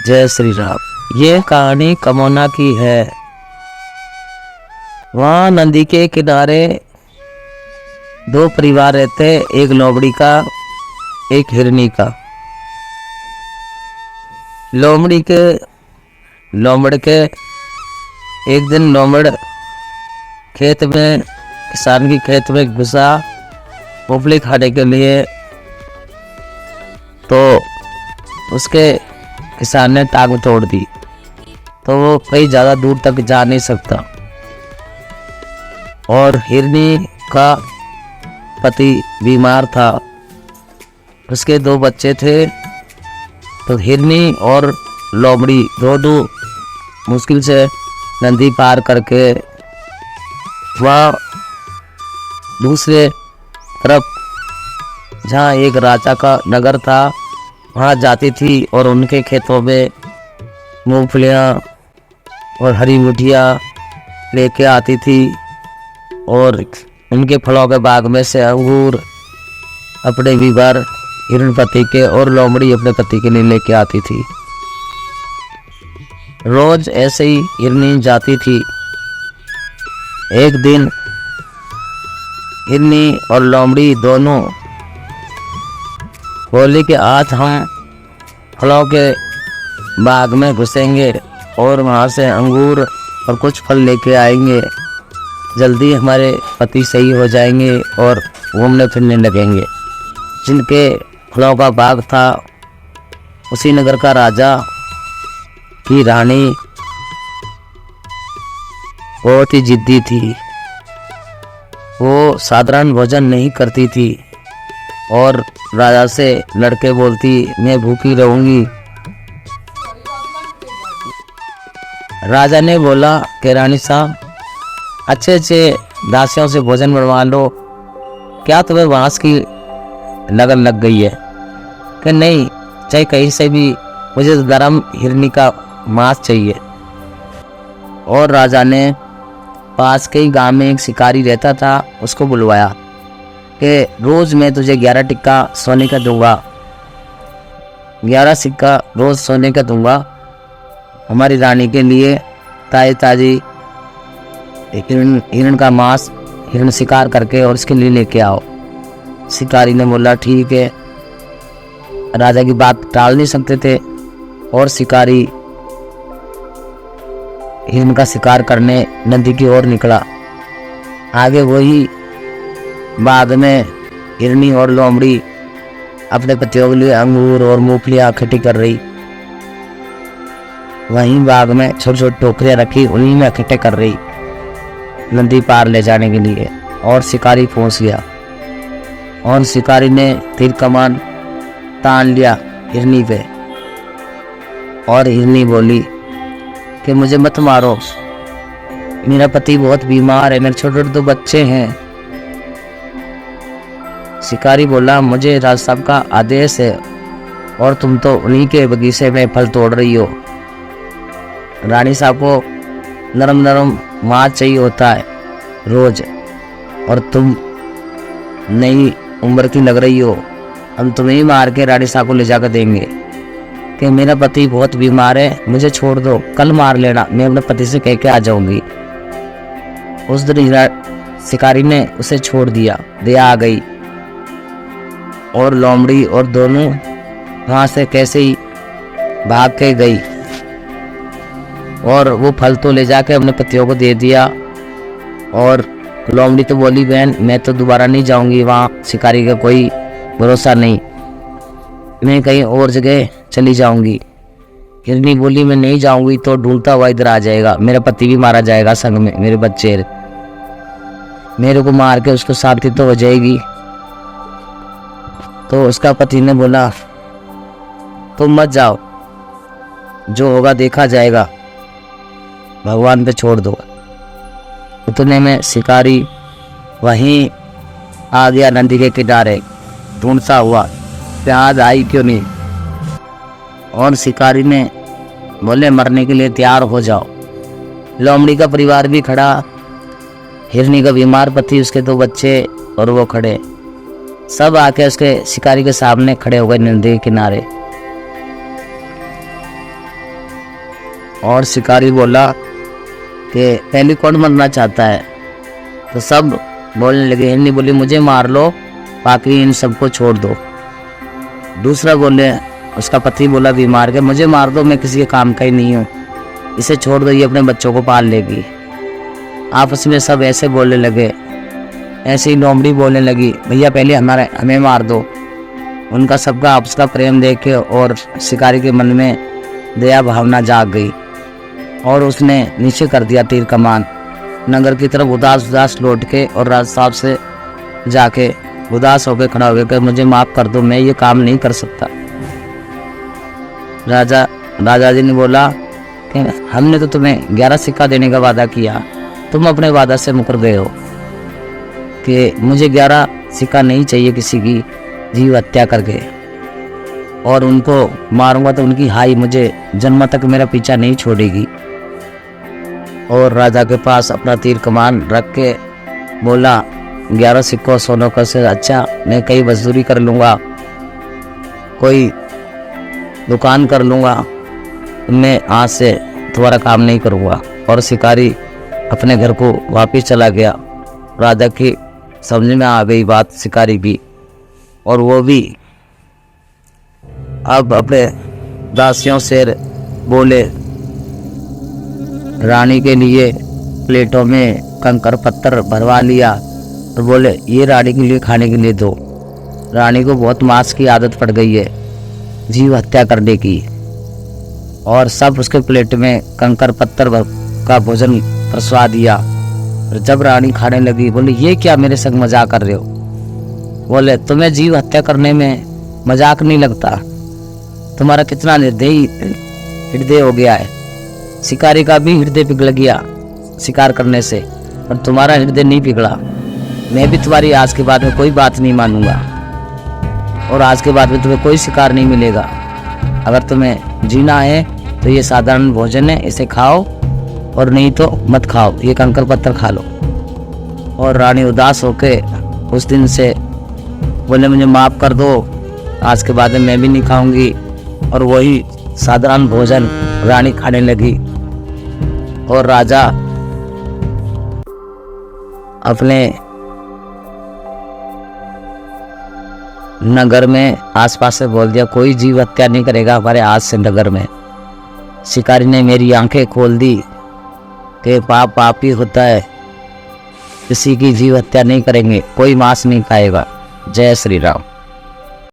जय श्री राम। ये कहानी कमोना की है। वहाँ नदी के किनारे दो परिवार रहते, एक लोमड़ी का एक हिरनी का। लोमड़ के एक दिन लोमड़ खेत में, किसान की खेत में घुसा मूंगफली खाने के लिए, तो उसके किसान ने टांग तोड़ दी, तो वो कहीं ज़्यादा दूर तक जा नहीं सकता। और हिरनी का पति बीमार था, उसके दो बच्चे थे। तो हिरनी और लोमड़ी दोनों मुश्किल से नदी पार करके वहाँ दूसरे तरफ जहाँ एक राजा का नगर था वहाँ जाती थी और उनके खेतों में मूंगफलियाँ और हरी मुठिया लेके आती थी, और उनके फलों के बाग में से अंगूर अपने बीबार हिरण पति के और लोमड़ी अपने पति के लिए लेके आती थी। रोज ऐसे ही हिरनी जाती थी। एक दिन हिरनी और लोमड़ी दोनों बोली कि आज हम फलों के बाग में घुसेंगे और वहाँ से अंगूर और कुछ फल लेके आएंगे, जल्दी हमारे पति सही हो जाएंगे और घूमने फिरने लगेंगे। जिनके फलों का बाग था उसी नगर का राजा की रानी बहुत ही जिद्दी थी। वो साधारण भोजन नहीं करती थी और राजा से लड़के बोलती, मैं भूखी रहूंगी। राजा ने बोला कि रानी साहब, अच्छे अच्छे दासियों से भोजन बनवा लो, क्या तुम्हें बांस की लगन लग गई है? कि नहीं, चाहे कहीं से भी, मुझे गरम हिरनी का मांस चाहिए। और राजा ने पास के ही गांव में एक शिकारी रहता था, उसको बुलवाया कि रोज़ मैं तुझे 11 टिक्का सोने का दूंगा, 11 सिक्का रोज़ सोने का दूंगा, हमारी रानी के लिए ताज़ी हिरण का मांस, हिरण शिकार करके और इसके लिए लेके आओ। शिकारी ने बोला ठीक है। राजा की बात टाल नहीं सकते थे और शिकारी हिरण का शिकार करने नदी की ओर निकला। आगे वही बाग में हिरनी और लोमड़ी अपने पतियों के लिए अंगूर और मूंगफलियाँ इकट्ठी कर रही। वहीं बाग में छोटी छोटी टोकरियाँ रखी, उन्हीं में इकट्ठे कर रही नदी पार ले जाने के लिए। और शिकारी पहुंच गया और शिकारी ने तीर कमान तान लिया हिरनी पे। और हिरनी बोली कि मुझे मत मारो, मेरा पति बहुत बीमार है, मेरे छोटे छोटे 2 बच्चे हैं। शिकारी बोला, मुझे राजा साहब का आदेश है और तुम तो उन्हीं के बगीचे में फल तोड़ रही हो। रानी साहब को नरम नरम मांस चाहिए होता है रोज, और तुम नई उम्र की लग रही हो, हम तुम्हें ही मार के रानी साहब को ले जाकर देंगे। कि मेरा पति बहुत बीमार है, मुझे छोड़ दो, कल मार लेना, मैं अपने पति से कह के आ जाऊंगी। उस दिन शिकारी ने उसे छोड़ दिया, दया आ गई। और लोमड़ी और दोनों वहाँ से कैसे ही भाग के गई और वो फल तो ले जाके अपने पतियों को दे दिया। और लोमड़ी तो बोली, बहन मैं तो दोबारा नहीं जाऊंगी वहाँ, शिकारी का कोई भरोसा नहीं, मैं कहीं और जगह चली जाऊंगी। हिरनी बोली, मैं नहीं जाऊंगी तो ढूंढता हुआ इधर आ जाएगा, मेरा पति भी मारा जाएगा, संग में मेरे बच्चे, मेरे को मार के उसको शांति तो हो जाएगी। तो उसका पति ने बोला, तुम मत जाओ, जो होगा देखा जाएगा, भगवान पे छोड़ दो। उतने में शिकारी वहीं आ गया नदी के किनारे, ढूंढता हुआ कि आज आई क्यों नहीं। और शिकारी ने बोले, मरने के लिए तैयार हो जाओ। लोमड़ी का परिवार भी खड़ा, हिरनी का बीमार पति, उसके 2 बच्चे और वो खड़े, सब आके उसके शिकारी के सामने खड़े हो गए नदी के किनारे। और शिकारी बोला कि पहले कौन मरना चाहता है। तो सब बोलने लगे, हिरनी बोली मुझे मार लो, बाकी इन सबको छोड़ दो। दूसरा बोले, उसका पति बोला बीमार के, मुझे मार दो, मैं किसी के काम का ही नहीं हूँ, इसे छोड़ दो, ये अपने बच्चों को पाल लेगी। आपस में सब ऐसे बोलने लगे। ऐसे ही लोमड़ी बोलने लगी, भैया पहले हमें मार दो। उनका सबका आपस का प्रेम देख के और शिकारी के मन में दया भावना जाग गई और उसने नीचे कर दिया तीर कमान। नगर की तरफ उदास उदास लौट के और राजा साहब से जाके उदास होकर खड़ा हो गया कि मुझे माफ़ कर दो, मैं ये काम नहीं कर सकता। राजा जी ने बोला कि हमने तो तुम्हें 11 सिक्का देने का वादा किया, तुम अपने वादा से मुकर गए हो कि मुझे 11 सिक्का नहीं चाहिए किसी की जीव हत्या करके, और उनको मारूंगा तो उनकी हाई मुझे जन्म तक मेरा पीछा नहीं छोड़ेगी। और राजा के पास अपना तीर कमान रख के बोला, 11 सिक्कों सोनों का से अच्छा मैं कई मजदूरी कर लूँगा, कोई दुकान कर लूँगा, मैं आज से तुम्हारा काम नहीं करूँगा। और शिकारी अपने घर को वापस चला गया। राजा की समझ में आ गई बात शिकारी की, और वो भी अब अपने दासियों से बोले, रानी के लिए प्लेटों में कंकर पत्थर भरवा लिया और बोले ये रानी के लिए खाने के लिए दो। रानी को बहुत मांस की आदत पड़ गई है, जीव हत्या करने की। और सब उसके प्लेट में कंकर पत्थर का भोजन परसवा दिया। और जब रानी खाने लगी बोले ये क्या मेरे संग मजाक कर रहे हो। बोले तुम्हें जीव हत्या करने में मजाक नहीं लगता, तुम्हारा कितना निर्दयी हृदय हो गया है। शिकारी का भी हृदय पिघल गया शिकार करने से, पर तुम्हारा हृदय नहीं पिघला। मैं भी तुम्हारी आज के बाद में कोई बात नहीं मानूंगा, और आज के बाद में तुम्हें कोई शिकार नहीं मिलेगा। अगर तुम्हें जीना है तो ये साधारण भोजन है, इसे खाओ, और नहीं तो मत खाओ, ये कंकर पत्थर खा लो। और रानी उदास होके उस दिन से बोले मुझे माफ़ कर दो, आज के बाद में मैं भी नहीं खाऊंगी। और वही साधारण भोजन रानी खाने लगी। और राजा अपने नगर में आसपास से बोल दिया कोई जीव हत्या नहीं करेगा हमारे आज से नगर में। शिकारी ने मेरी आंखें खोल दी कि पाप पाप ही होता है, किसी की जीव हत्या नहीं करेंगे, कोई मांस नहीं खाएगा। जय श्री राम।